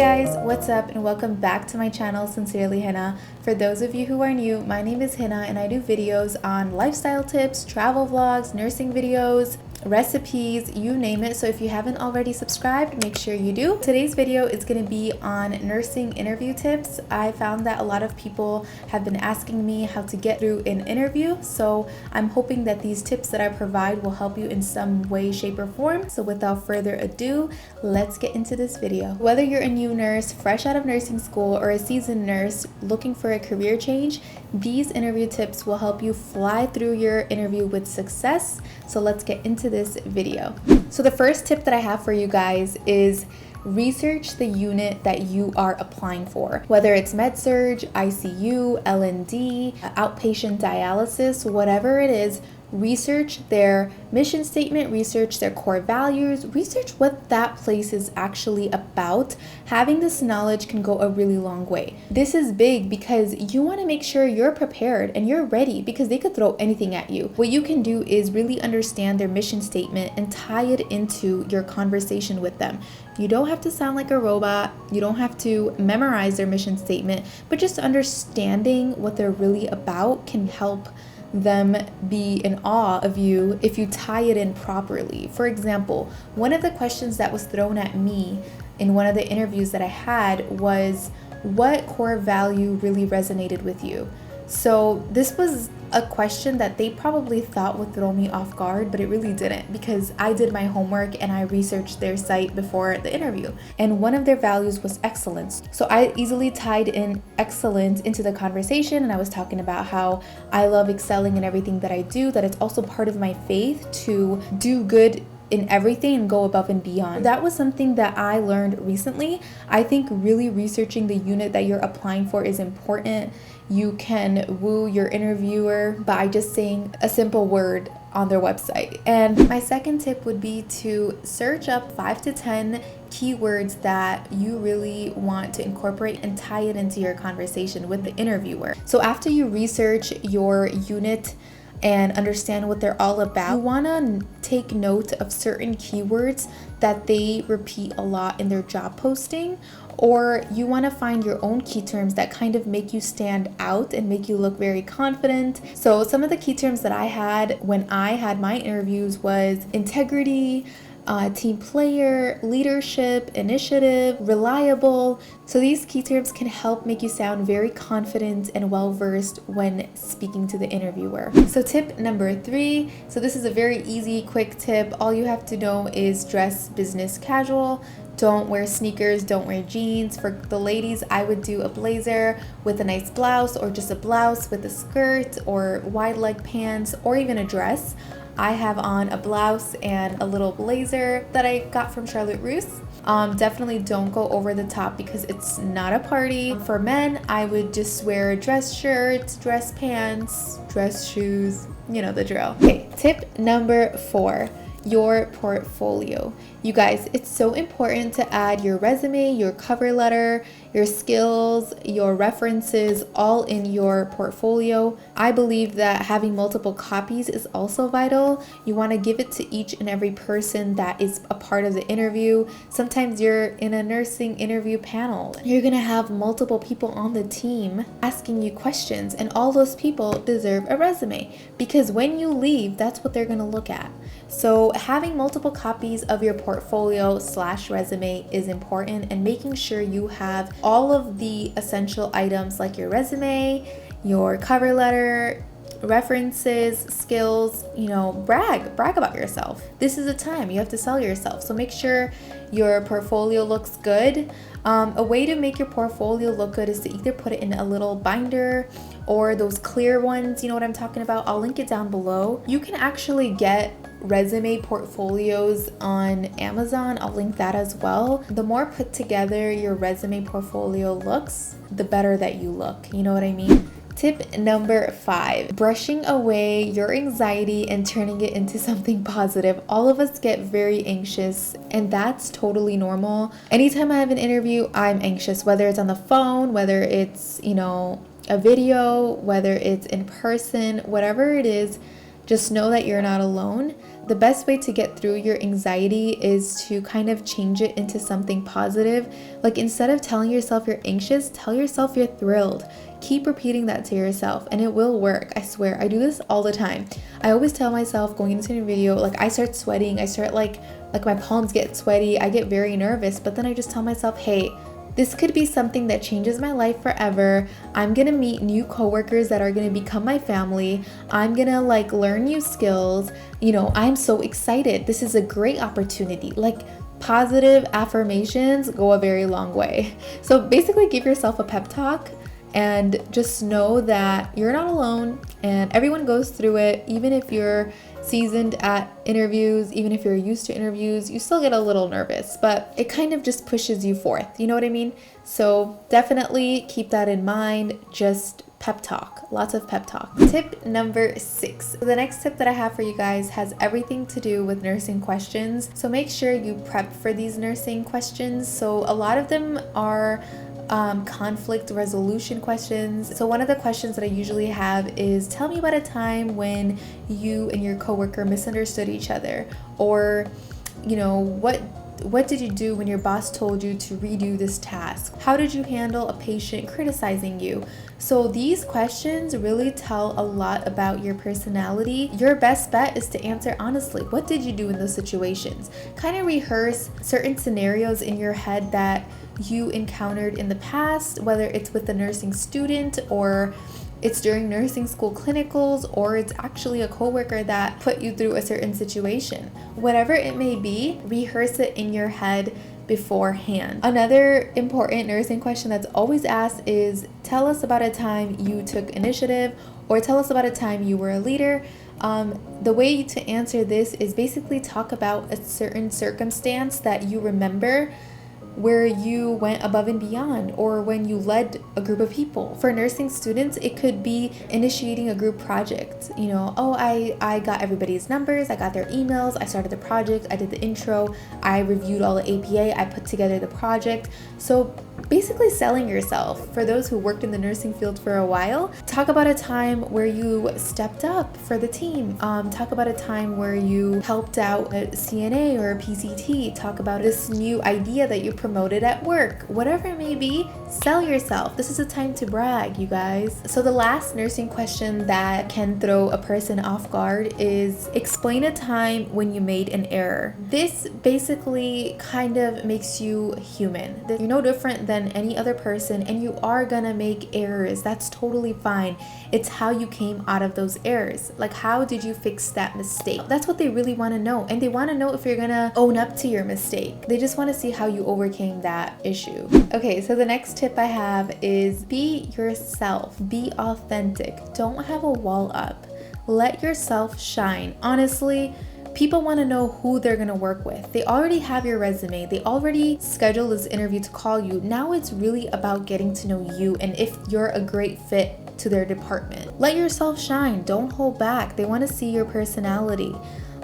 guys, what's up and welcome back to my channel, Sincerely Hina. For those of you who are new, my name is Hina and I do videos on lifestyle tips, travel vlogs, nursing videos, recipes, you name it. So if you haven't already subscribed, make sure you do. Today's video is going to be on nursing interview tips. I found that a lot of people have been asking me how to get through an interview, so I'm hoping that these tips that I provide will help you in some way, shape, or form. So without further ado, let's get into this video. Whether you're a new nurse, fresh out of nursing school, or a seasoned nurse looking for a career change, these interview tips will help you fly through your interview with success. So let's get into this video. So the first tip that I have for you guys is research the unit that you are applying for. Whether it's med-surg, ICU, L&D, outpatient dialysis, whatever it is, research their mission statement, research their core values, research what that place is actually about. Having this knowledge can go a really long way. This is big because you want to make sure you're prepared and you're ready, because they could throw anything at you. What you can do is really understand their mission statement and tie it into your conversation with them. You don't have to sound like a robot. You don't have to memorize their mission statement, but just understanding what they're really about can help them be in awe of you if you tie it in properly. For example, one of the questions that was thrown at me in one of the interviews that I had was, what core value really resonated with you? So this was a question that they probably thought would throw me off guard, but it really didn't, because I did my homework and I researched their site before the interview. And one of their values was excellence. So I easily tied in excellence into the conversation, and I was talking about how I love excelling in everything that I do, that it's also part of my faith to do good in everything and go above and beyond. That was something that I learned recently. I think really researching the unit that you're applying for is important. You can woo your interviewer by just saying a simple word on their website. And my second tip would be to search up 5 to 10 keywords that you really want to incorporate and tie it into your conversation with the interviewer. So after you research your unit and understand what they're all about, you want to take note of certain keywords that they repeat a lot in their job posting, or you want to find your own key terms that kind of make you stand out and make you look very confident. So some of the key terms that I had when I had my interviews was integrity, team player, leadership, initiative, reliable. So these key terms can help make you sound very confident and well-versed when speaking to the interviewer. So tip number 3, so this is a very easy, quick tip. All you have to know is dress business casual. Don't wear sneakers, don't wear jeans. For the ladies, I would do a blazer with a nice blouse, or just a blouse with a skirt or wide leg pants, or even a dress. I have on a blouse and a little blazer that I got from Charlotte Russe. Definitely don't go over the top because it's not a party. For men, I would just wear a dress shirt, dress pants, dress shoes, you know the drill. Okay, tip number 4. Your portfolio. You guys, it's so important to add your resume, your cover letter, your skills, your references, all in your portfolio. I believe that having multiple copies is also vital. You want to give it to each and every person that is a part of the interview. Sometimes you're in a nursing interview panel. You're going to have multiple people on the team asking you questions, and all those people deserve a resume, because when you leave, that's what they're going to look at. So having multiple copies of your portfolio/resume is important, and making sure you have all of the essential items like your resume, your cover letter, references, skills, brag about yourself. This is a time you have to sell yourself. So make sure your portfolio looks good. A way to make your portfolio look good is to either put it in a little binder or those clear ones. You know what I'm talking about? I'll link it down below. You can actually get resume portfolios on Amazon. I'll link that as well. The more put together your resume portfolio looks, the better that you look. You know what I mean? Tip number 5, brushing away your anxiety and turning it into something positive. All of us get very anxious, and that's totally normal. Anytime I have an interview, I'm anxious, whether it's on the phone, whether it's, a video, whether it's in person, whatever it is. just know that you're not alone. The best way to get through your anxiety is to kind of change it into something positive. Like instead of telling yourself you're anxious, tell yourself you're thrilled. Keep repeating that to yourself and it will work. I swear, I do this all the time. I always tell myself going into a video, like I start sweating, I start like my palms get sweaty, I get very nervous, but then I just tell myself, hey, this could be something that changes my life forever. I'm gonna meet new coworkers that are gonna become my family. I'm gonna like learn new skills. You know, I'm so excited. This is a great opportunity. Like positive affirmations go a very long way. So basically give yourself a pep talk and just know that you're not alone and everyone goes through it. Even if you're seasoned at interviews, even if you're used to interviews, you still get a little nervous, but it kind of just pushes you forth. You know what I mean? So definitely keep that in mind. Just pep talk, lots of pep talk. Tip number 6. The next tip that I have for you guys has everything to do with nursing questions. So make sure you prep for these nursing questions. So a lot of them are conflict resolution questions. So one of the questions that I usually have is, tell me about a time when you and your coworker misunderstood each other, or you know, what did you do when your boss told you to redo this task? How did you handle a patient criticizing you? So these questions really tell a lot about your personality. Your best bet is to answer honestly. What did you do in those situations? Kind of rehearse certain scenarios in your head that you encountered in the past, whether it's with a nursing student or it's during nursing school clinicals, or it's actually a coworker that put you through a certain situation. Whatever it may be, rehearse it in your head beforehand. Another important nursing question that's always asked is, tell us about a time you took initiative, or tell us about a time you were a leader. The way to answer this is basically talk about a certain circumstance that you remember where you went above and beyond, or when you led a group of people. For nursing students, it could be initiating a group project. You know, oh, I got everybody's numbers, I got their emails, I started the project, I did the intro, I reviewed all the APA, I put together the project. So basically selling yourself. For those who worked in the nursing field for a while, talk about a time where you stepped up for the team. Talk about a time where you helped out a CNA or a PCT. Talk about this new idea that you promoted at work. Whatever it may be, sell yourself. This is a time to brag, you guys. So the last nursing question that can throw a person off guard is, explain a time when you made an error. This basically kind of makes you human. You're no different than any other person, and you are gonna make errors. That's totally fine. It's how you came out of those errors. Like, how did you fix that mistake? That's what they really want to know, and they want to know if you're gonna own up to your mistake. They just want to see how you overcame that issue. Okay, so the next tip I have is, be yourself. Be authentic. Don't have a wall up. Let yourself shine. Honestly, people want to know who they're going to work with. They already have your resume. They already scheduled this interview to call you. Now it's really about getting to know you and if you're a great fit to their department. Let yourself shine. Don't hold back. They want to see your personality.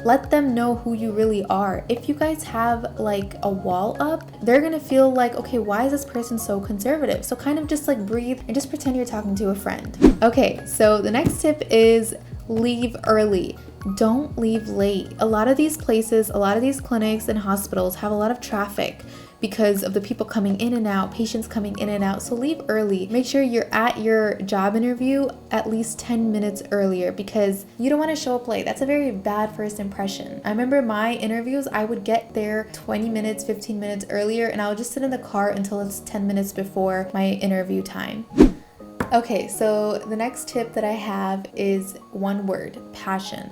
Let them know who you really are. If you guys have like a wall up, they're gonna feel like, okay, why is this person so conservative? So kind of just like breathe and just pretend you're talking to a friend. Okay, so the next tip is leave early. Don't leave late. A lot of these places, a lot of these clinics and hospitals have a lot of traffic because of the people coming in and out, patients coming in and out. So leave early. Make sure you're at your job interview at least 10 minutes earlier, because you don't want to show up late. That's a very bad first impression. I remember my interviews, I would get there 20 minutes, 15 minutes earlier, and I would just sit in the car until it's 10 minutes before my interview time. Okay, so the next tip that I have is one word: passion.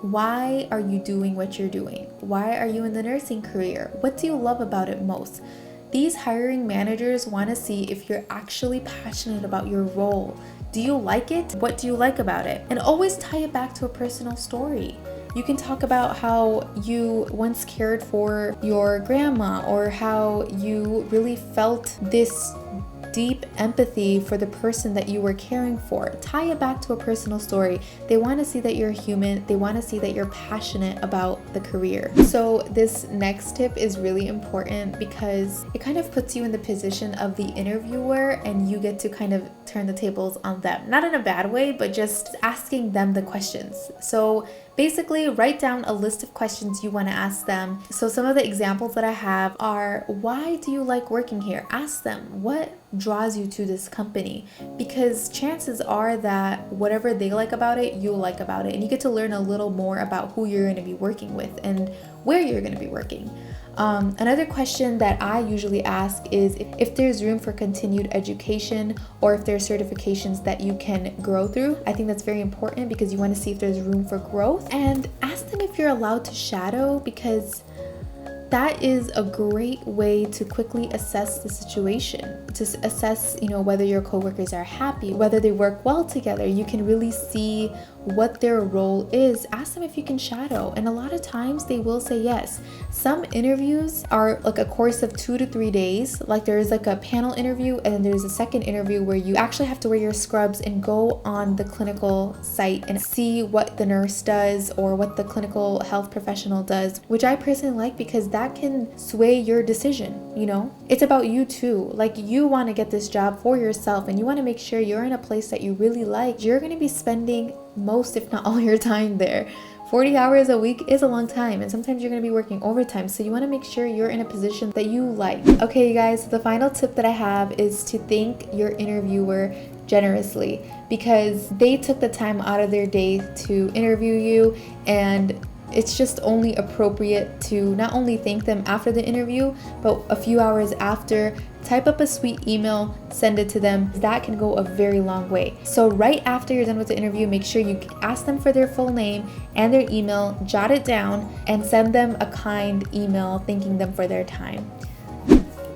Why are you doing what you're doing? Why are you in the nursing career? What do you love about it most? These hiring managers want to see if you're actually passionate about your role. Do you like it? What do you like about it? And always tie it back to a personal story. You can talk about how you once cared for your grandma, or how you really felt this deep empathy for the person that you were caring for. Tie it back to a personal story. They want to see that you're human. They want to see that you're passionate about the career. So this next tip is really important because it kind of puts you in the position of the interviewer and you get to kind of turn the tables on them. Not in a bad way, but just asking them the questions. So basically, write down a list of questions you want to ask them. So some of the examples that I have are, why do you like working here? Ask them, what draws you to this company? Because chances are that whatever they like about it, you'll like about it. And you get to learn a little more about who you're going to be working with and where you're going to be working. Another question that I usually ask is if there's room for continued education or if there's certifications that you can grow through. I think that's very important because you want to see if there's room for growth. And ask them if you're allowed to shadow, because that is a great way to quickly assess the situation, to assess, whether your coworkers are happy, whether they work well together. You can really see what their role is. Ask them if you can shadow, and a lot of times they will say yes. Some interviews are like a course of 2 to 3 days. Like there is like a panel interview and then there's a second interview where you actually have to wear your scrubs and go on the clinical site and see what the nurse does or what the clinical health professional does, which I personally like because that can sway your decision. It's about you too. Like, you want to get this job for yourself and you want to make sure you're in a place that you really like. You're going to be spending most, if not all, your time there. 40 hours a week is a long time, and sometimes you're going to be working overtime, so you want to make sure you're in a position that you like. Okay, you guys, so the final tip that I have is to thank your interviewer generously, because they took the time out of their day to interview you, and it's just only appropriate to not only thank them after the interview, but a few hours after. Type up a sweet email, send it to them. That can go a very long way. So right after you're done with the interview, make sure you ask them for their full name and their email, jot it down, and send them a kind email thanking them for their time.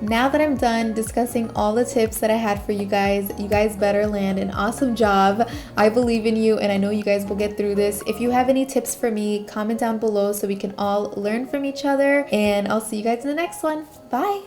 Now that I'm done discussing all the tips that I had for you guys better land an awesome job. I believe in you and I know you guys will get through this. If you have any tips for me, comment down below so we can all learn from each other, and I'll see you guys in the next one. Bye.